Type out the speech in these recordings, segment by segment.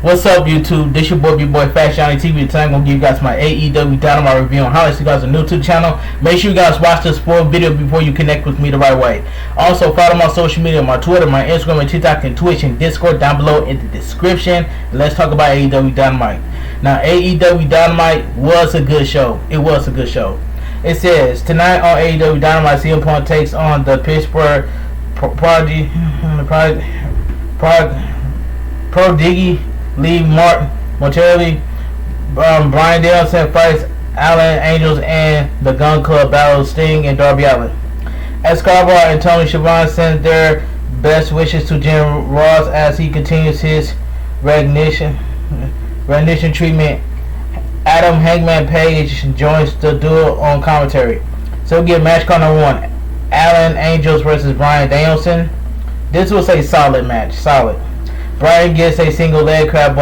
What's up, YouTube? This your boy Bigboyfactsjonnytv. Today I'm gonna give you guys my AEW Dynamite review on highlights. If you guys are new to the channel, make sure you guys watch this full video before you connect with me the right way. Also, follow my social media, my Twitter, my Instagram, and TikTok, and Twitch, and Discord down below in the description. And let's talk about AEW Dynamite. Now, AEW Dynamite was a good show. It was a good show. It says tonight on AEW Dynamite, CM Punk takes on the Pittsburgh Prodigy. Lee Mortelli, Brian Danielson fights Allen Angels, and the Gun Club battles Sting and Darby Allin. Escobar and Tony Schiavone send their best wishes to Jim Ross as he continues his recognition treatment. Adam Hangman Page joins the duo on commentary. So we get match card number 1. Allen Angels versus Brian Danielson. This was a solid match. Solid. Brian gets a single leg crab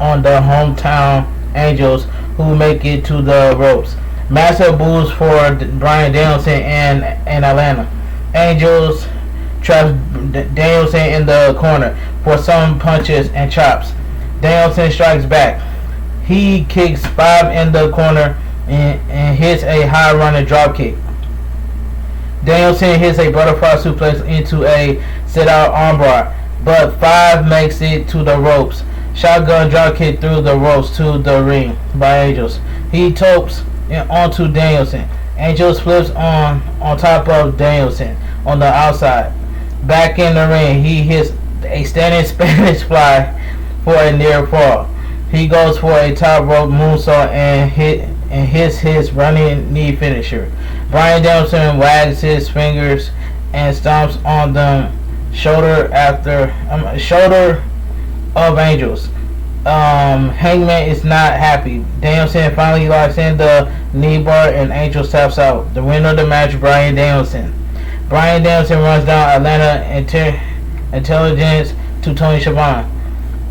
on the hometown Angels, who make it to the ropes. Massive boos for Brian Danielson and Atlanta. Angels traps Danielson in the corner for some punches and chops. Danielson strikes back. He kicks 5 in the corner and hits a high running drop kick. Danielson hits a butterfly suplex into a sit-out armbar, but 5 makes it to the ropes. Shotgun drop kick through the ropes to the ring by Angels. He topes onto Danielson. Angels flips on top of Danielson on the outside. Back in the ring, he hits a standing Spanish fly for a near fall. He goes for a top rope moonsault and hits his running knee finisher. Brian Danielson wags his fingers and stomps on the shoulder of Angels. Hangman is not happy. Danielson finally locks in the knee bar and Angels taps out. The winner of the match, Brian Danielson. Brian Danielson runs down Atlanta intelligence to Tony Schiavone.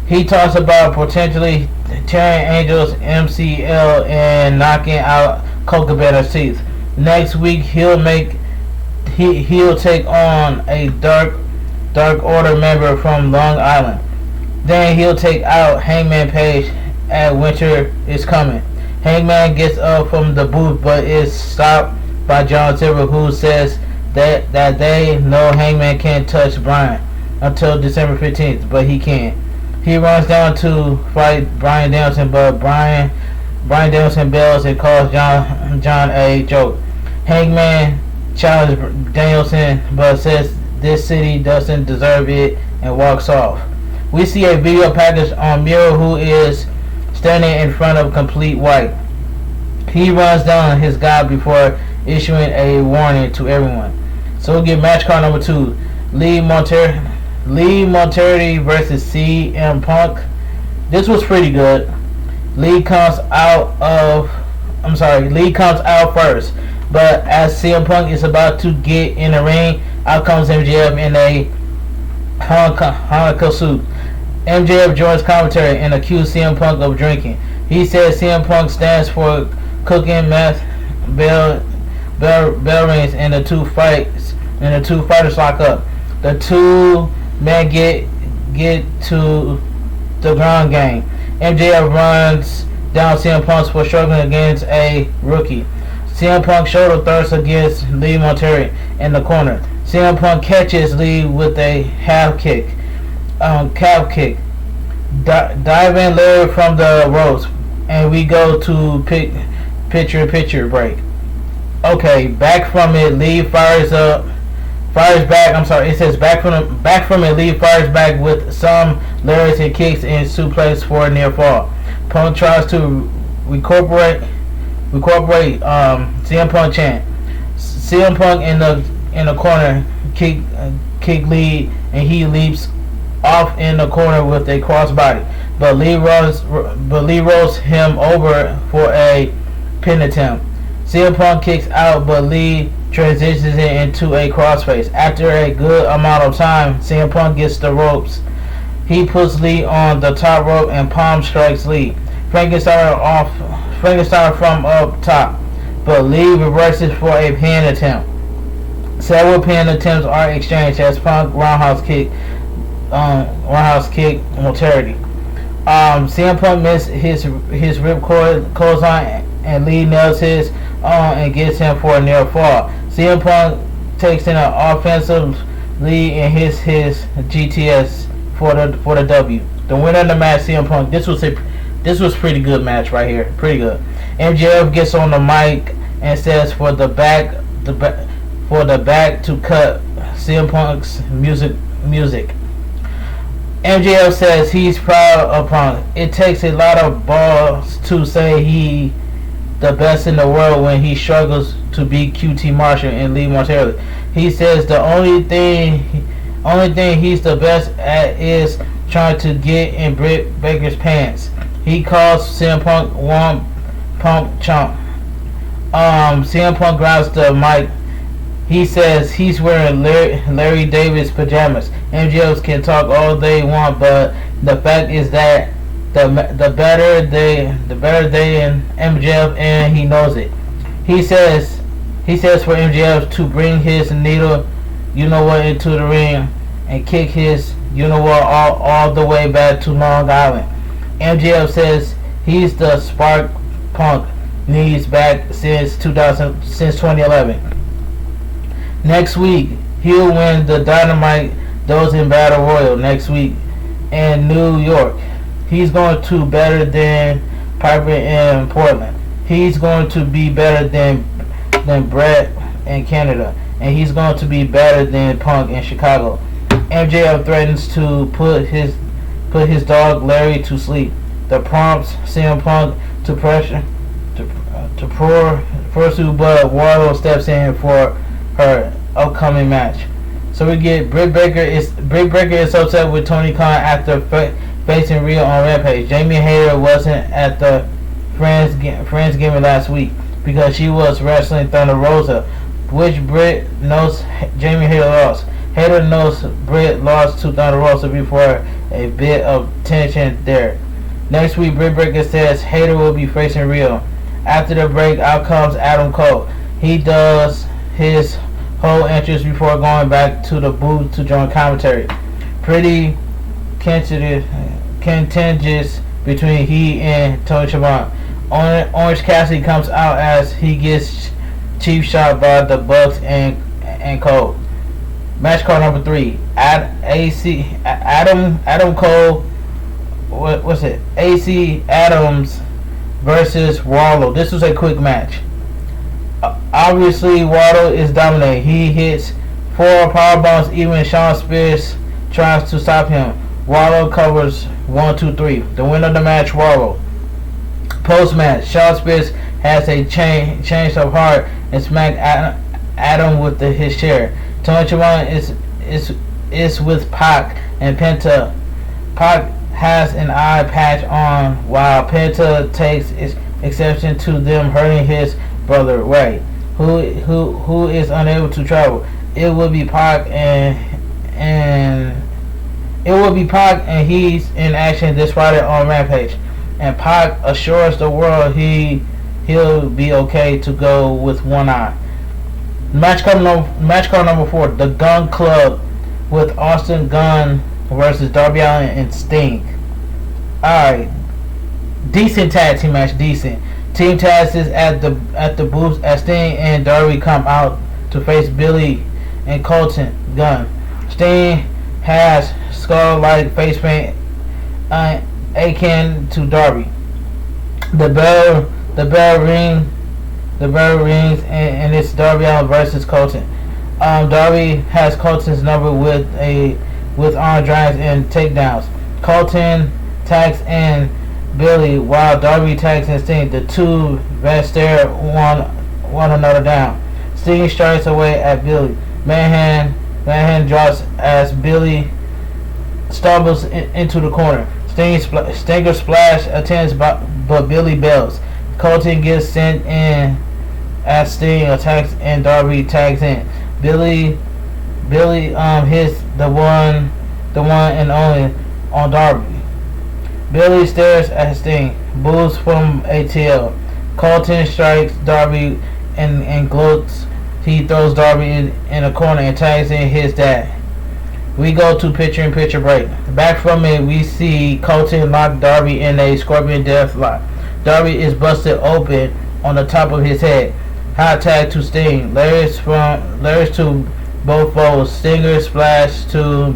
He talks about potentially tearing Angels MCL and knocking out Colt Cabana's teeth. Next week he'll take on a Dark Order member from Long Island. Then he'll take out Hangman Page at Winter is Coming. Hangman gets up from the booth but is stopped by John Silver, who says that they know Hangman can't touch Brian until December 15th, but he can. He runs down to fight Brian Danielson, but Brian Danielson bails and calls John a joke. Hangman challenges Danielson but says this city doesn't deserve it and walks off. We see a video package on Miro, who is standing in front of complete white. He runs down his guy before issuing a warning to everyone. So we get match card number 2. Lee Mortelli versus CM Punk. This was pretty good. Lee comes out first, but as CM Punk is about to get in the ring, out comes MJF in a Hanukkah suit. MJF joins commentary and accuses CM Punk of drinking. He says CM Punk stands for cooking meth, bell rings, and the two fighters lock up. The two men get to the ground game. MJF runs down CM Punk for struggling against a rookie. CM Punk shoulder thrusts against Lee Mortelli in the corner. CM Punk catches Lee with a calf kick. Diving Larry from the ropes, and we go to picture break. Okay, back from it, Lee fires back. It says back from it, Lee fires back with some lariats and kicks and suplex for a near fall. Punk tries to recuperate CM Punk chant. CM Punk in the corner kick Lee, and he leaps off in the corner with a crossbody, but Lee rolls him over for a pin attempt. CM Punk kicks out, but Lee transitions it into a crossface. After a good amount of time, CM Punk gets the ropes. He puts Lee on the top rope and palm strikes Lee. Frankenstein from up top, but Lee reverses for a pin attempt. Several pin attempts are exchanged as Punk roundhouse kick mortality. CM Punk missed his ripcord clothesline, and Lee nails his on and gets him for a near fall. CM Punk takes in an offensive lead and hits his GTS for the W. The winner of the match, CM Punk. This was pretty good match right here. Pretty good. MJF gets on the mic and says for the back to cut CM Punk's music. MJF says he's proud of Punk. It takes a lot of balls to say he the best in the world when he struggles to beat QT Marshall and Lee Martelli. He says the only thing he's the best at is trying to get in Britt Baker's pants. He calls CM Punk one pump chump. CM Punk grabs the mic. He says he's wearing Larry Davis pajamas. MJF can talk all they want, but the fact is that the better they in MJF, and he knows it. He says for MJF to bring his needle, you know what, into the ring and kick his, you know what, all the way back to Long Island. MJF says he's the spark Punk needs back since 2011. Next week, he'll win the Dynamite Dozen Battle Royal next week in New York. He's going to better than Piper in Portland. He's going to be better than Brett in Canada. And he's going to be better than Punk in Chicago. MJF threatens to put his dog Larry to sleep. The prompts CM Punk to pursue, but Waldo steps in for her upcoming match. So we get Britt Baker is upset with Tony Khan after facing Rhea on Rampage. Jamie Hayter wasn't at the Friendsgiving last week because she was wrestling Thunder Rosa, which Britt knows Jamie Hayter lost. Hayter knows Britt lost to Thunder Rosa before a bit of tension there. Next week, Britt Baker says Hayter will be facing Rhea. After the break, out comes Adam Cole. He does his whole entrance before going back to the booth to join commentary. Pretty contentious between he and Tony Schiavone. Orange Cassidy comes out as he gets cheap shot by the Bucks and Cole. Match card number 3. Adam Cole. What's it? AC Adams versus Waldo. This was a quick match. Obviously, Waldo is dominating. He hits 4 powerbombs. Even Sean Spears tries to stop him. Waldo covers 1, 2, 3. The winner of the match, Waldo. Post-match, Sean Spears has a change of heart and smacked Adam with his chair. Tony Schiavone is with Pac and Penta. Pac has an eye patch on while Penta takes exception to them hurting his brother Ray, who is unable to travel. It will be Pac and he's in action this Friday on Rampage. And Pac assures the world he'll be okay to go with one eye. Match card number 4, the Gun Club with Austin Gunn versus Darby Allin and Sting. Alright, decent tag team match, decent. Team Taz is at the booth as Sting and Darby come out to face Billy and Colton Gunn. Sting has skull-like face paint akin to Darby. The bell rings and it's Darby Allin versus Colton. Darby has Colton's number with arm drags and takedowns. Colton tags in Billy while Darby tags in Sting. The two vets stare one another down. Sting strikes away at Billy. Manhattan drops as Billy stumbles into the corner. Stinger splash attempts, but Billy bails. Colton gets sent in as Sting attacks and Darby tags in. Billy hits the one and only on Darby. Billy stares at Sting, boos from ATL. Colton strikes Darby and gloats. He throws Darby in a corner and tags in his dad. We go to picture-in-picture break. Back from it, we see Colton lock Darby in a Scorpion Death Lock. Darby is busted open on the top of his head. Hot tag to Sting. Layers to both foes. Stinger splash to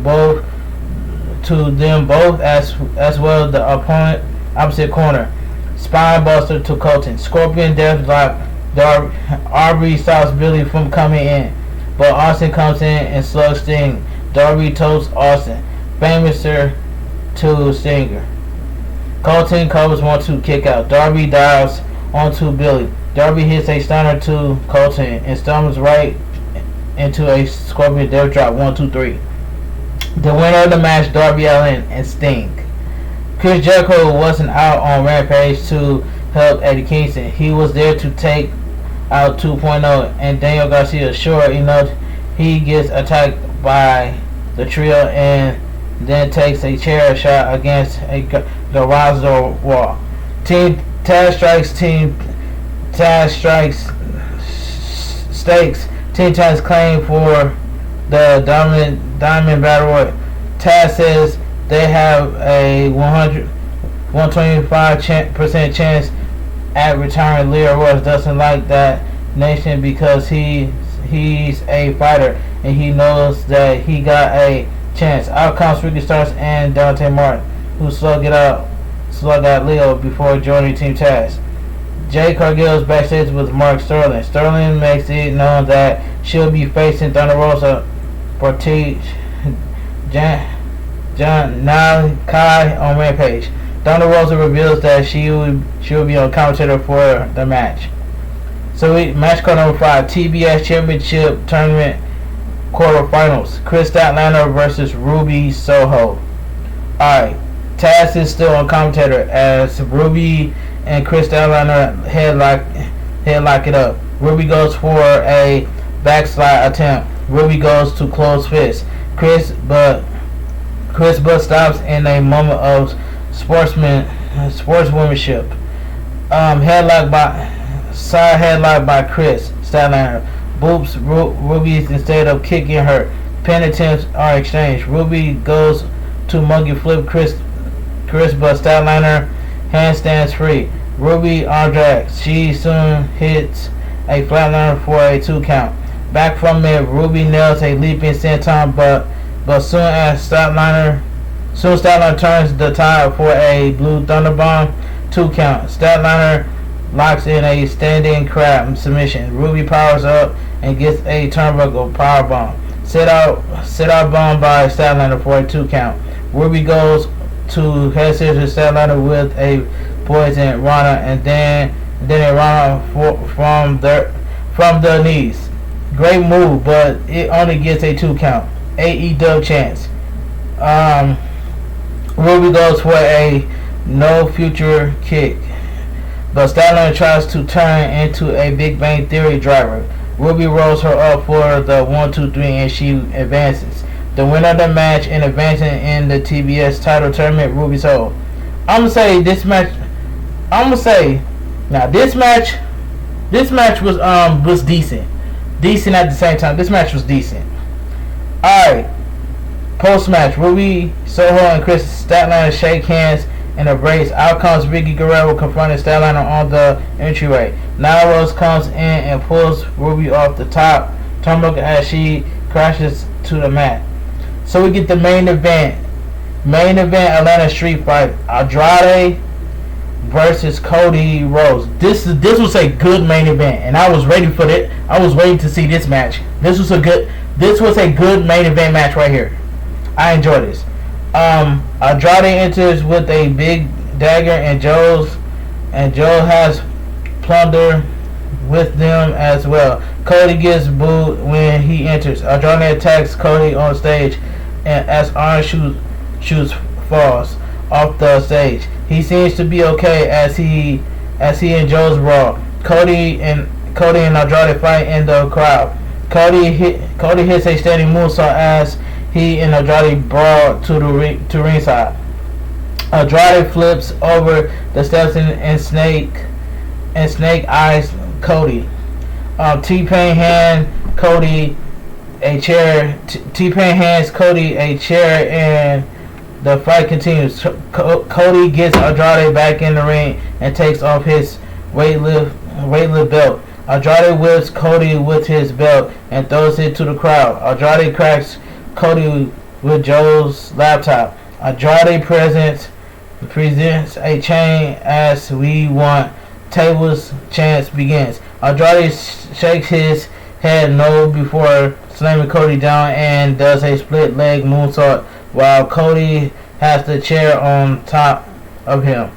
them both as well the opponent opposite corner. Spine buster to Colton. Scorpion Death Lock. Darby stops Billy from coming in, but Austin comes in and slugs Sting. Darby totes Austin. Famouser to Stinger. Colton covers 1-2 kick out. Darby dives onto Billy. Darby hits a stunner to Colton and stumbles right into a Scorpion Death Drop. 1-2-3. The winner of the match, Darby Allin and Sting. Chris Jericho wasn't out on Rampage to help Eddie Kingston. He was there to take out 2.0, and Daniel Garcia. Sure enough, he gets attacked by the trio and then takes a chair shot against a garage door wall. TTest Strikes stakes 10 times claim for the Diamond Battle Royal. Taz says they have a 125% chance at retiring. Leo Rush doesn't like that nation because he's a fighter and he knows that he got a chance. Out comes Ricky Starks and Dante Martin, who slugged out Leo before joining Team Taz. Jay Cargill's backstage with Mark Sterling. Sterling makes it known that she'll be facing Thunder Rosa, Ortiz, John Kai on Rampage. Thunder Rosa reveals that she will be on commentator for the match. So match card number 5, TBS Championship Tournament Quarterfinals. Chris Statlander versus Ruby Soho. Alright, Taz is still on commentator as Ruby and Chris Statlander headlock it up. Ruby goes for a backslide attempt. Ruby goes to close fist. Chris but stops in a moment of sportswomanship. Side headlock by Chris Statlander. Boops Ruby instead of kicking her. Pin attempts are exchanged. Ruby goes to monkey flip Chris but Statlander handstands free. Ruby Andrade. She soon hits a flatliner for a 2 count. Back from it, Ruby nails a leaping senton, but soon Statlander turns the tide for a blue thunderbomb 2 count. Statlander locks in a standing crab submission. Ruby powers up and gets a turnbuckle powerbomb. Set out bomb by Statlander for a 2 count. Ruby goes to head scissors Statlander with a poison Rana and then a Rana from the knees. Great move, but it only gets a 2 count. AEW chance. Ruby goes for a no future kick, but Statlander tries to turn into a Big Bang Theory driver. Ruby rolls her up for the 1-2-3 and she advances. The winner of the match and advancing in the TBS title tournament, Ruby Soho. This match was decent. Decent at the same time. This match was decent. Alright. Post-match, Ruby Soho and Chris Statlander shake hands and embrace. Out comes Vicky Guerrero confronting Statlander on the entryway. Nyla Rose comes in and pulls Ruby off the top turnbuckle as she crashes to the mat. So we get the main event. Atlanta Street Fight. Andrade versus Cody Rhodes. This was a good main event, and I was ready for it. I was waiting to see this match. This was a good main event match right here. I enjoyed this. Andrade enters with a big dagger, and Joe has plunder with them as well. Cody gets booed when he enters. Andrade attacks Cody on stage, and as Iron shoots falls off the stage. He seems to be okay as he enjoys Raw. Cody and Andrade fight in the crowd. Cody hits a standing moonsault as he and Andrade brawl to ringside. Andrade flips over the steps and snake eyes Cody. T-Pain hand Cody a chair. T-Pain hands Cody a chair, and the fight continues. Cody gets Andrade back in the ring and takes off his weightlift belt. Andrade whips Cody with his belt and throws it to the crowd. Andrade cracks Cody with Joe's laptop. Andrade presents a chain as we want tables. Chance begins. Andrade shakes his head no before slamming Cody down and does a split leg moonsault while Cody has the chair on top of him.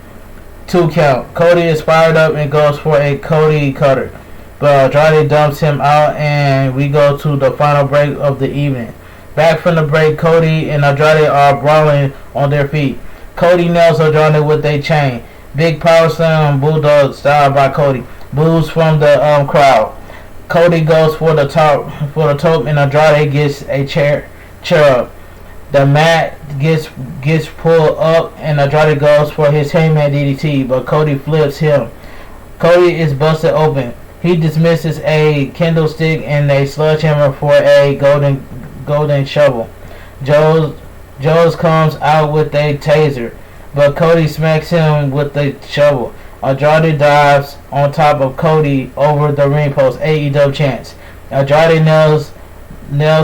2 count. Cody is fired up and goes for a Cody cutter, but Andrade dumps him out, and we go to the final break of the evening. Back from the break, Cody and Andrade are brawling on their feet. Cody nails Andrade with a chain. Big power slam bulldog style by Cody. Boos from the crowd. Cody goes for the top, and Andrade gets a chair up. The mat gets pulled up, and Andrade goes for his Hangman DDT, but Cody flips him. Cody is busted open. He dismisses a candlestick and a sledgehammer for a golden shovel. Joe's comes out with a taser, but Cody smacks him with the shovel. Andrade dives on top of Cody over the ring post. AEW chants. Andrade nails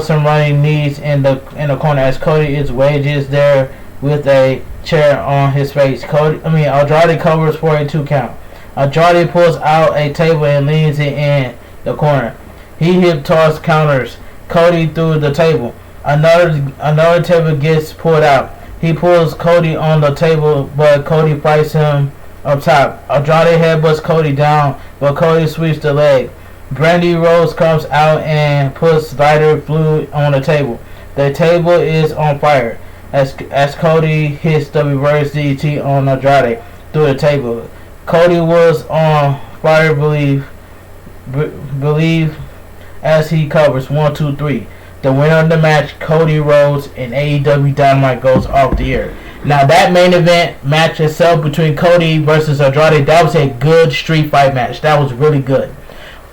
some running knees in the corner as Cody is wedges there with a chair on his face. Andrade covers for a 2 count. Andrade pulls out a table and leans it in the corner. He hip toss counters Cody through the table. Another table gets pulled out. He pulls Cody on the table, but Cody fights him up top. Andrade headbutts Cody down, but Cody sweeps the leg. Brandy Rose comes out and puts lighter fluid on the table. The table is on fire as Cody hits the reverse DDT on Andrade through the table. Cody was on fire, believe as he covers 1, 2, 3. The winner of the match, Cody Rhodes, and AEW Dynamite goes off the air. Now that main event match itself between Cody versus Andrade, that was a good street fight match. That was really good.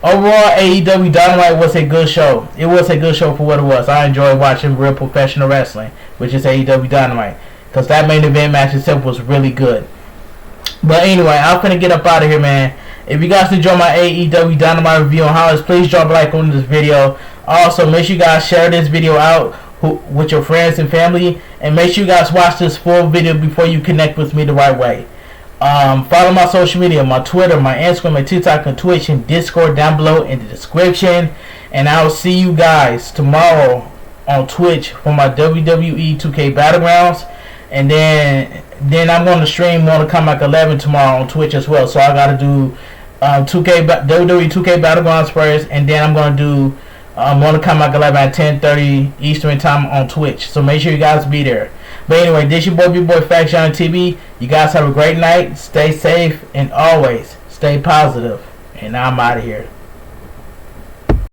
Overall, AEW Dynamite was a good show. It was a good show for what it was. I enjoyed watching real professional wrestling, which is AEW Dynamite, because that main event match itself was really good. But anyway, I'm gonna get up out of here, man. If you guys enjoy my AEW Dynamite review on highlights, please drop a like on this video. Also, make sure you guys share this video out with your friends and family, and make sure you guys watch this full video before you connect with me the right way. Follow my social media, my Twitter, my Instagram, my TikTok, and Twitch, and Discord down below in the description. And I will see you guys tomorrow on Twitch for my WWE 2K Battlegrounds. And then I'm going to stream Mortal Kombat 11 tomorrow on Twitch as well. So I got to do WWE 2K Battlegrounds first, and then I'm going to do Mortal Kombat 11 at 10:30 Eastern Time on Twitch. So make sure you guys be there. But anyway, this your boy Bigboyfactsjonnytv. You guys have a great night. Stay safe and always stay positive. And I'm out of here.